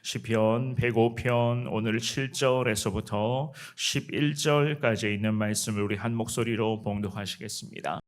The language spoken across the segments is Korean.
시편 105편 오늘 7절에서부터 11절까지 있는 말씀을 우리 한 목소리로 봉독하시겠습니다.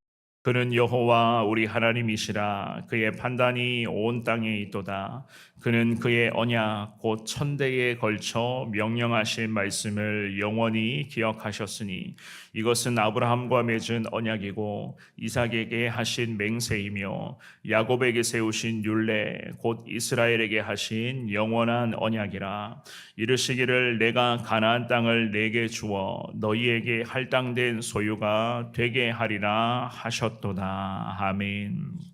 그는 여호와 우리 하나님이시라. 그의 판단이 온 땅에 있도다. 그는 그의 언약 곧 천대에 걸쳐 명령하신 말씀을 영원히 기억하셨으니 이것은 아브라함과 맺은 언약이고 이삭에게 하신 맹세이며 야곱에게 세우신 율례 곧 이스라엘에게 하신 영원한 언약이라. 이르시기를 내가 가나안 땅을 내게 주어 너희에게 할당된 소유가 되게 하리라 하셨도다. 아멘.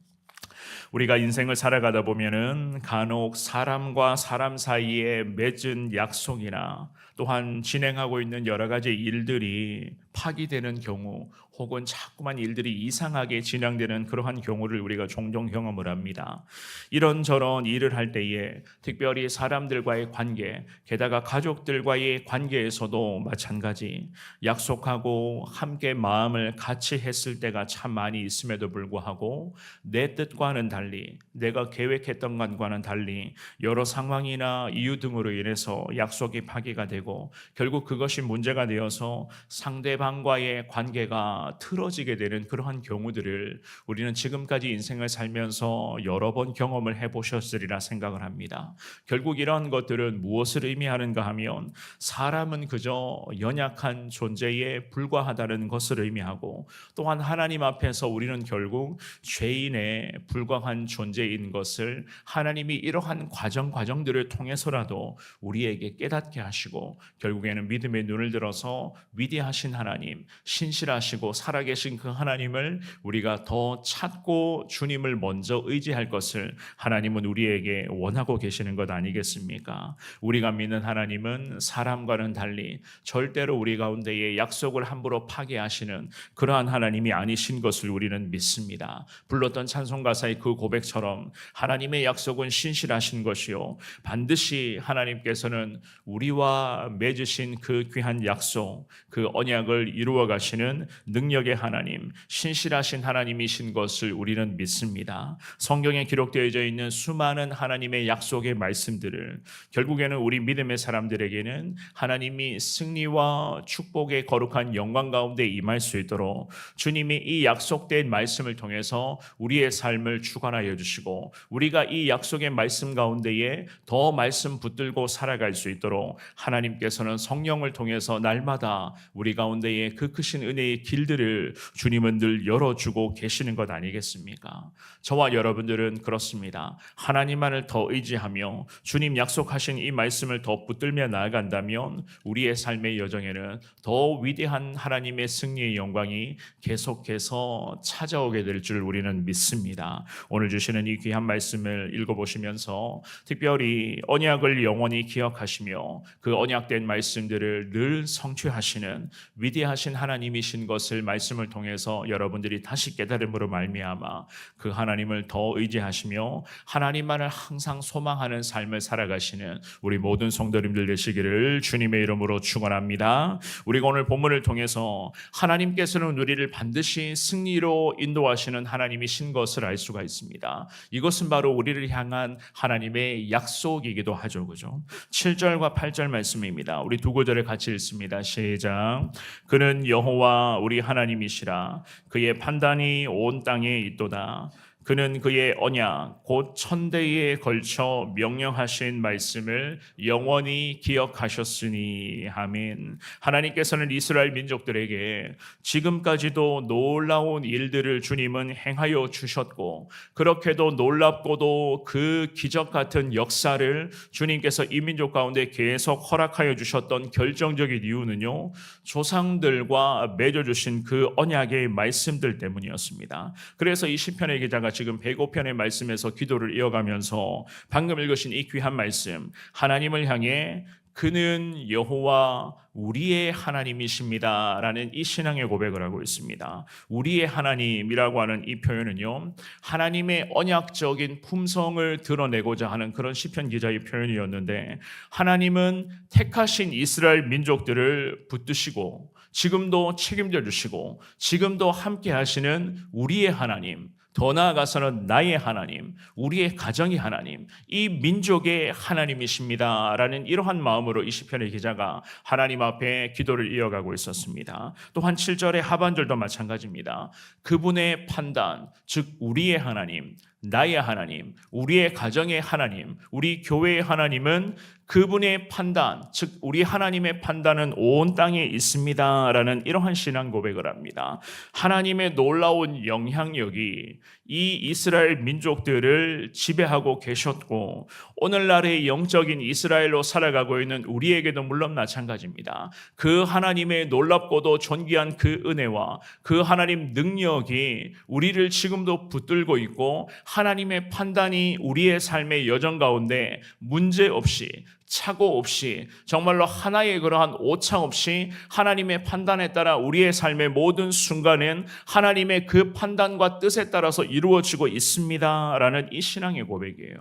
우리가 인생을 살아가다 보면은 간혹 사람과 사람 사이에 맺은 약속이나 또한 진행하고 있는 여러 가지 일들이 파기되는 경우 혹은 자꾸만 일들이 이상하게 진행되는 그러한 경우를 우리가 종종 경험을 합니다. 이런저런 일을 할 때에 특별히 사람들과의 관계, 게다가 가족들과의 관계에서도 마찬가지 약속하고 함께 마음을 같이 했을 때가 참 많이 있음에도 불구하고 내 뜻과는 달리 내가 계획했던 것과는 달리 여러 상황이나 이유 등으로 인해서 약속이 파기가 되고 결국 그것이 문제가 되어서 상대방과의 관계가 틀어지게 되는 그러한 경우들을 우리는 지금까지 인생을 살면서 여러 번 경험을 해보셨으리라 생각을 합니다. 결국 이러한 것들은 무엇을 의미하는가 하면 사람은 그저 연약한 존재에 불과하다는 것을 의미하고 또한 하나님 앞에서 우리는 결국 죄인에 불과한 존재인 것을 하나님이 이러한 과정들을 통해서라도 우리에게 깨닫게 하시고 결국에는 믿음의 눈을 들어서 위대하신 하나님, 신실하시고 살아계신 그 하나님을 우리가 더 찾고 주님을 먼저 의지할 것을 하나님은 우리에게 원하고 계시는 것 아니겠습니까? 우리가 믿는 하나님은 사람과는 달리 절대로 우리 가운데에 약속을 함부로 파괴하시는 그러한 하나님이 아니신 것을 우리는 믿습니다. 불렀던 찬송가사의 그 고백처럼 하나님의 약속은 신실하신 것이요 반드시 하나님께서는 우리와 맺으신 그 귀한 약속, 그 언약을 이루어 가시는 능력의 하나님, 신실하신 하나님이신 것을 우리는 믿습니다. 성경에 기록되어져 있는 수많은 하나님의 약속의 말씀들을 결국에는 우리 믿음의 사람들에게는 하나님이 승리와 축복의 거룩한 영광 가운데 임할 수 있도록 주님이 이 약속된 말씀을 통해서 우리의 삶을 주관하여 주시고 우리가 이 약속의 말씀 가운데에 더 말씀 붙들고 살아갈 수 있도록 하나님께서는 성령을 통해서 날마다 우리 가운데에 그 크신 은혜의 길들을 주님은 늘 열어주고 계시는 것 아니겠습니까? 저와 여러분들은 그렇습니다. 하나님만을 더 의지하며 주님 약속하신 이 말씀을 더 붙들며 나아간다면 우리의 삶의 여정에는 더 위대한 하나님의 승리의 영광이 계속해서 찾아오게 될 줄 우리는 믿습니다. 오늘 주시는 이 귀한 말씀을 읽어보시면서 특별히 언약을 영원히 기억하시며 그 언약된 말씀들을 늘 성취하시는 위대하신 하나님이신 것을 말씀을 통해서 여러분들이 다시 깨달음으로 말미암아 그 하나님을 더 의지하시며 하나님만을 항상 소망하는 삶을 살아가시는 우리 모든 성도님들 되시기를 주님의 이름으로 축원합니다. 우리가 오늘 본문을 통해서 하나님께서는 우리를 반드시 승리로 인도하시는 하나님이신 것을 알 수가 있습니다. 이것은 바로 우리를 향한 하나님의 약속이기도 하죠. 그죠? 7절과 8절 말씀입니다. 우리 두 구절을 같이 읽습니다. 시작. 그는 여호와 우리 하나님이시라. 그의 판단이 온 땅에 있도다. 그는 그의 언약 곧 천대에 걸쳐 명령하신 말씀을 영원히 기억하셨으니. 아멘. 하나님께서는 이스라엘 민족들에게 지금까지도 놀라운 일들을 주님은 행하여 주셨고 그렇게도 놀랍고도 그 기적 같은 역사를 주님께서 이 민족 가운데 계속 허락하여 주셨던 결정적인 이유는요, 조상들과 맺어주신 그 언약의 말씀들 때문이었습니다. 그래서 이 시편의 기자가 지금 105편의 말씀에서 기도를 이어가면서 방금 읽으신 이 귀한 말씀, 하나님을 향해 그는 여호와 우리의 하나님이십니다 라는 이 신앙의 고백을 하고 있습니다. 우리의 하나님이라고 하는 이 표현은요, 하나님의 언약적인 품성을 드러내고자 하는 그런 시편 기자의 표현이었는데, 하나님은 택하신 이스라엘 민족들을 붙드시고 지금도 책임져 주시고 지금도 함께 하시는 우리의 하나님, 더 나아가서는 나의 하나님, 우리의 가정의 하나님, 이 민족의 하나님이십니다라는 이러한 마음으로 이 시편의 기자가 하나님 앞에 기도를 이어가고 있었습니다. 또한 7절의 하반절도 마찬가지입니다. 그분의 판단, 즉 우리의 하나님, 나의 하나님, 우리의 가정의 하나님, 우리 교회의 하나님은 그분의 판단, 즉 우리 하나님의 판단은 온 땅에 있습니다라는 이러한 신앙 고백을 합니다. 하나님의 놀라운 영향력이 이 이스라엘 민족들을 지배하고 계셨고 오늘날의 영적인 이스라엘로 살아가고 있는 우리에게도 물론 마찬가지입니다. 그 하나님의 놀랍고도 존귀한 그 은혜와 그 하나님 능력이 우리를 지금도 붙들고 있고 하나님의 판단이 우리의 삶의 여정 가운데 문제없이 착오 없이 정말로 하나의 그러한 오차 없이 하나님의 판단에 따라 우리의 삶의 모든 순간은 하나님의 그 판단과 뜻에 따라서 이루어지고 있습니다라는 이 신앙의 고백이에요.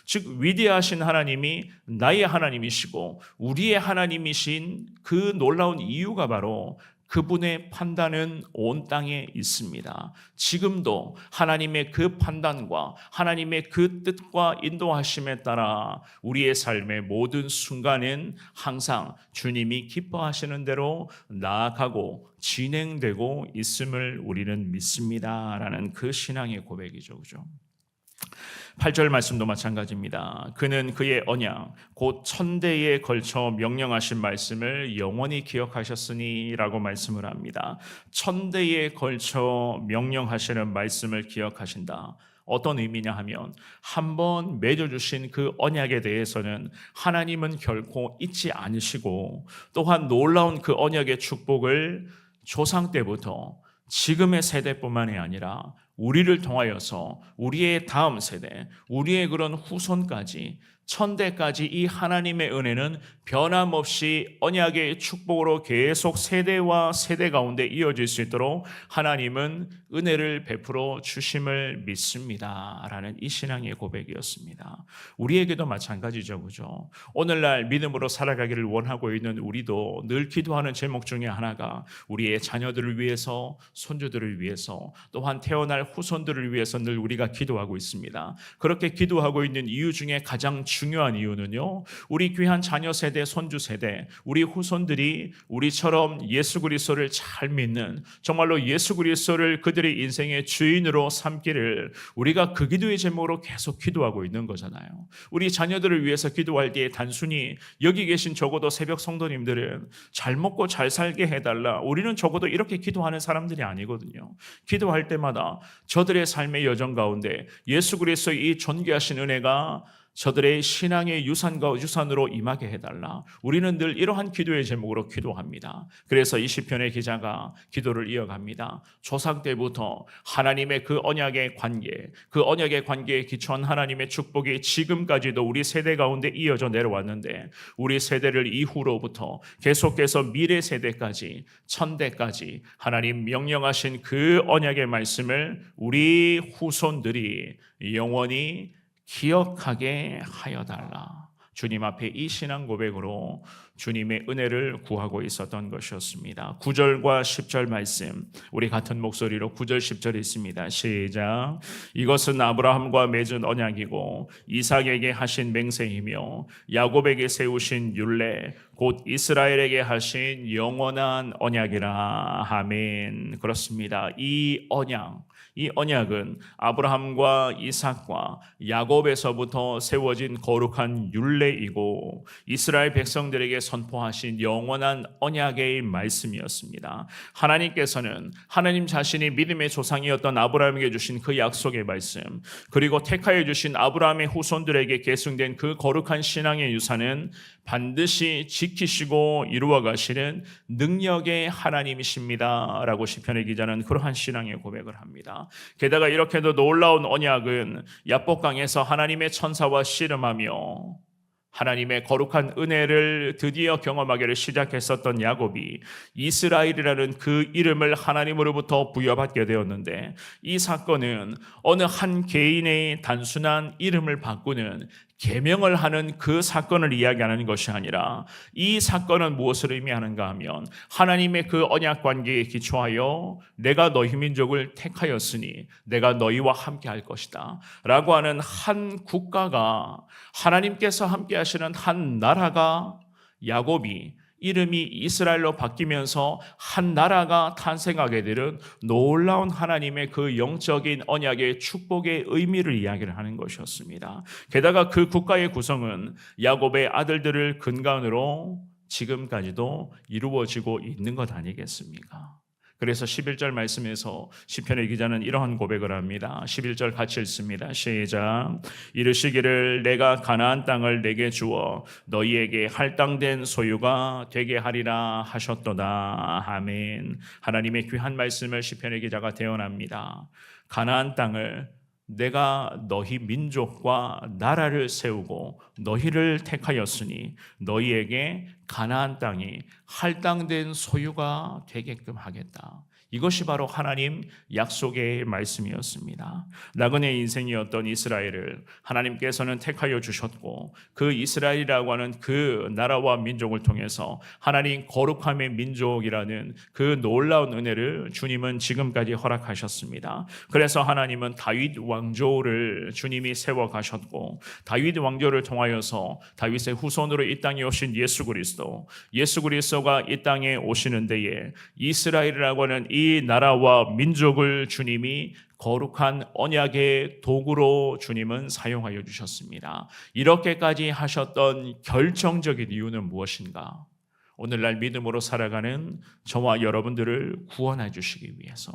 즉 위대하신 하나님이 나의 하나님이시고 우리의 하나님이신 그 놀라운 이유가 바로 그분의 판단은 온 땅에 있습니다. 지금도 하나님의 그 판단과 하나님의 그 뜻과 인도하심에 따라 우리의 삶의 모든 순간은 항상 주님이 기뻐하시는 대로 나아가고 진행되고 있음을 우리는 믿습니다라는 그 신앙의 고백이죠. 그죠? 8절 말씀도 마찬가지입니다. 그는 그의 언약 곧 천대에 걸쳐 명령하신 말씀을 영원히 기억하셨으니 라고 말씀을 합니다. 천대에 걸쳐 명령하시는 말씀을 기억하신다. 어떤 의미냐 하면 한번 맺어주신 그 언약에 대해서는 하나님은 결코 잊지 않으시고 또한 놀라운 그 언약의 축복을 조상 때부터 지금의 세대뿐만이 아니라 우리를 통하여서 우리의 다음 세대, 우리의 그런 후손까지 천대까지 이 하나님의 은혜는 변함없이 언약의 축복으로 계속 세대와 세대 가운데 이어질 수 있도록 하나님은 은혜를 베풀어 주심을 믿습니다 라는 이 신앙의 고백이었습니다. 우리에게도 마찬가지죠. 그죠? 오늘날 믿음으로 살아가기를 원하고 있는 우리도 늘 기도하는 제목 중에 하나가 우리의 자녀들을 위해서, 손주들을 위해서, 또한 태어날 후손들을 위해서 늘 우리가 기도하고 있습니다. 그렇게 기도하고 있는 이유 중에 가장 중요한 이유는요, 우리 귀한 자녀 세대, 손주 세대, 우리 후손들이 우리처럼 예수 그리스도를 잘 믿는, 정말로 예수 그리스도를 그들의 인생의 주인으로 삼기를 우리가 그 기도의 제목으로 계속 기도하고 있는 거잖아요. 우리 자녀들을 위해서 기도할 때 단순히 여기 계신 적어도 새벽 성도님들은 잘 먹고 잘 살게 해달라, 우리는 적어도 이렇게 기도하는 사람들이 아니거든요. 기도할 때마다 저들의 삶의 여정 가운데 예수 그리스도의 이 존귀하신 은혜가 저들의 신앙의 유산으로 임하게 해달라. 우리는 늘 이러한 기도의 제목으로 기도합니다. 그래서 이 시편의 기자가 기도를 이어갑니다. 조상 때부터 하나님의 그 언약의 관계, 그 언약의 관계에 기초한 하나님의 축복이 지금까지도 우리 세대 가운데 이어져 내려왔는데 우리 세대를 이후로부터 계속해서 미래 세대까지 천대까지 하나님 명령하신 그 언약의 말씀을 우리 후손들이 영원히 기억하게 하여달라. 주님 앞에 이 신앙 고백으로 주님의 은혜를 구하고 있었던 것이었습니다. 9절과 10절 말씀 우리 같은 목소리로 9절 10절이 있습니다. 시작. 이것은 아브라함과 맺은 언약이고 이삭에게 하신 맹세이며 야곱에게 세우신 율례 곧 이스라엘에게 하신 영원한 언약이라. 아멘. 그렇습니다. 이 언약은 아브라함과 이삭과 야곱에서부터 세워진 거룩한 율례이고 이스라엘 백성들에게 선포하신 영원한 언약의 말씀이었습니다. 하나님께서는 하나님 자신이 믿음의 조상이었던 아브라함에게 주신 그 약속의 말씀, 그리고 택하여 주신 아브라함의 후손들에게 계승된 그 거룩한 신앙의 유산은 반드시 지키시고 이루어 가시는 능력의 하나님이십니다 라고 시편의 기자는 그러한 신앙의 고백을 합니다. 게다가 이렇게도 놀라운 언약은 야복강에서 하나님의 천사와 씨름하며 하나님의 거룩한 은혜를 드디어 경험하기를 시작했었던 야곱이 이스라엘이라는 그 이름을 하나님으로부터 부여받게 되었는데 이 사건은 어느 한 개인의 단순한 이름을 바꾸는 계명을 하는 그 사건을 이야기하는 것이 아니라 이 사건은 무엇을 의미하는가 하면 하나님의 그 언약 관계에 기초하여 내가 너희 민족을 택하였으니 내가 너희와 함께 할 것이다 라고 하는 한 국가가, 하나님께서 함께 하시는 한 나라가, 야곱이 이름이 이스라엘로 바뀌면서 한 나라가 탄생하게 되는 놀라운 하나님의 그 영적인 언약의 축복의 의미를 이야기를 하는 것이었습니다. 게다가 그 국가의 구성은 야곱의 아들들을 근간으로 지금까지도 이루어지고 있는 것 아니겠습니까? 그래서 11절 말씀에서 시편의 기자는 이러한 고백을 합니다. 11절 같이 읽습니다. 시작. 이르시기를 내가 가나안 땅을 내게 주어 너희에게 할당된 소유가 되게 하리라 하셨도다. 아멘. 하나님의 귀한 말씀을 시편의 기자가 대언합니다. 가나안 땅을 내가 너희 민족과 나라를 세우고 너희를 택하였으니 너희에게 가나안 땅이 할당된 소유가 되게끔 하겠다. 이것이 바로 하나님 약속의 말씀이었습니다. 나그네 인생이었던 이스라엘을 하나님께서는 택하여 주셨고 그 이스라엘이라고 하는 그 나라와 민족을 통해서 하나님 거룩함의 민족이라는 그 놀라운 은혜를 주님은 지금까지 허락하셨습니다. 그래서 하나님은 다윗 왕조를 주님이 세워 가셨고 다윗 왕조를 통하여서 다윗의 후손으로 이 땅에 오신 예수 그리스도가 이 땅에 오시는 데에 이스라엘이라고 하는 이 나라와 민족을 주님이 거룩한 언약의 도구로 주님은 사용하여 주셨습니다. 이렇게까지 하셨던 결정적인 이유는 무엇인가? 오늘날 믿음으로 살아가는 저와 여러분들을 구원해 주시기 위해서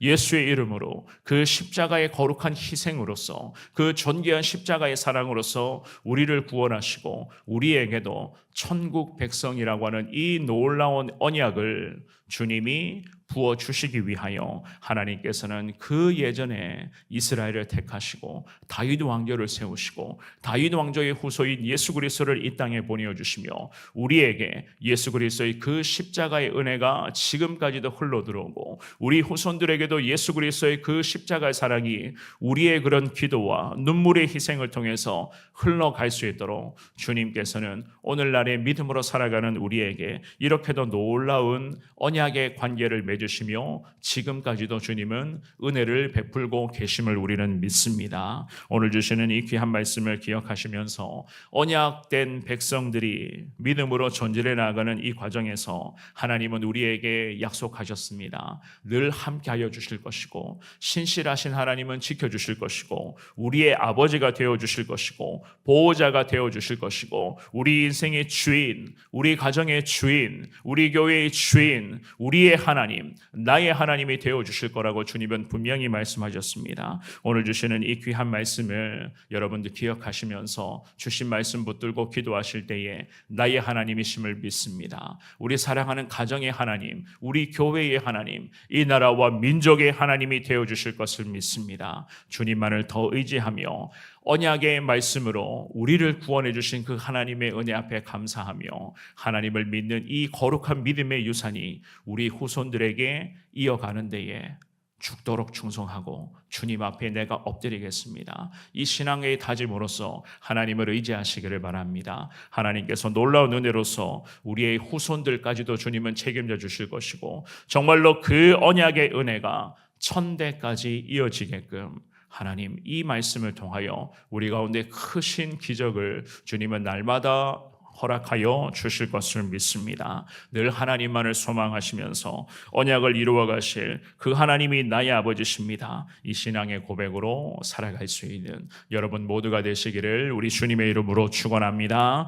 예수의 이름으로 그 십자가의 거룩한 희생으로서 그 존귀한 십자가의 사랑으로서 우리를 구원하시고 우리에게도 천국 백성이라고 하는 이 놀라운 언약을 주님이 부어주시기 위하여 하나님께서는 그 예전에 이스라엘을 택하시고 다윗 왕조를 세우시고 다윗 왕조의 후손인 예수 그리스도를 이 땅에 보내주시며 우리에게 예수 그리스도의 그 십자가의 은혜가 지금까지도 흘러들어오고 우리 후손들에게도 예수 그리스도의 그 십자가의 사랑이 우리의 그런 기도와 눈물의 희생을 통해서 흘러갈 수 있도록 주님께서는 오늘날의 믿음으로 살아가는 우리에게 이렇게도 놀라운 언약의 관계를 맺으시며 지금까지도 주님은 은혜를 베풀고 계심을 우리는 믿습니다. 오늘 주시는 이 귀한 말씀을 기억하시면서 언약된 백성들이 믿음으로 전진해 나가는 이 과정에서 하나님은 우리에게 약속하셨습니다. 늘 함께하여 주실 것이고 신실하신 하나님은 지켜주실 것이고 우리의 아버지가 되어주실 것이고 보호자가 되어주실 것이고 우리 인생의 주인, 우리 가정의 주인, 우리 교회의 주인, 우리의 하나님, 나의 하나님이 되어주실 거라고 주님은 분명히 말씀하셨습니다. 오늘 주시는 이 귀한 말씀을 여러분들 기억하시면서 주신 말씀 붙들고 기도하실 때에 나의 하나님이심을 믿습니다. 우리 사랑하는 가정의 하나님, 우리 교회의 하나님, 이 나라와 민족의 하나님이 되어주실 것을 믿습니다. 주님만을 더 의지하며 언약의 말씀으로 우리를 구원해 주신 그 하나님의 은혜 앞에 감사하며 하나님을 믿는 이 거룩한 믿음의 유산이 우리 후손들에게 이어가는 데에 죽도록 충성하고 주님 앞에 내가 엎드리겠습니다. 이 신앙의 다짐으로써 하나님을 의지하시기를 바랍니다. 하나님께서 놀라운 은혜로서 우리의 후손들까지도 주님은 책임져 주실 것이고 정말로 그 언약의 은혜가 천대까지 이어지게끔 하나님 이 말씀을 통하여 우리 가운데 크신 기적을 주님은 날마다 허락하여 주실 것을 믿습니다. 늘 하나님만을 소망하시면서 언약을 이루어 가실 그 하나님이 나의 아버지십니다. 이 신앙의 고백으로 살아갈 수 있는 여러분 모두가 되시기를 우리 주님의 이름으로 축원합니다.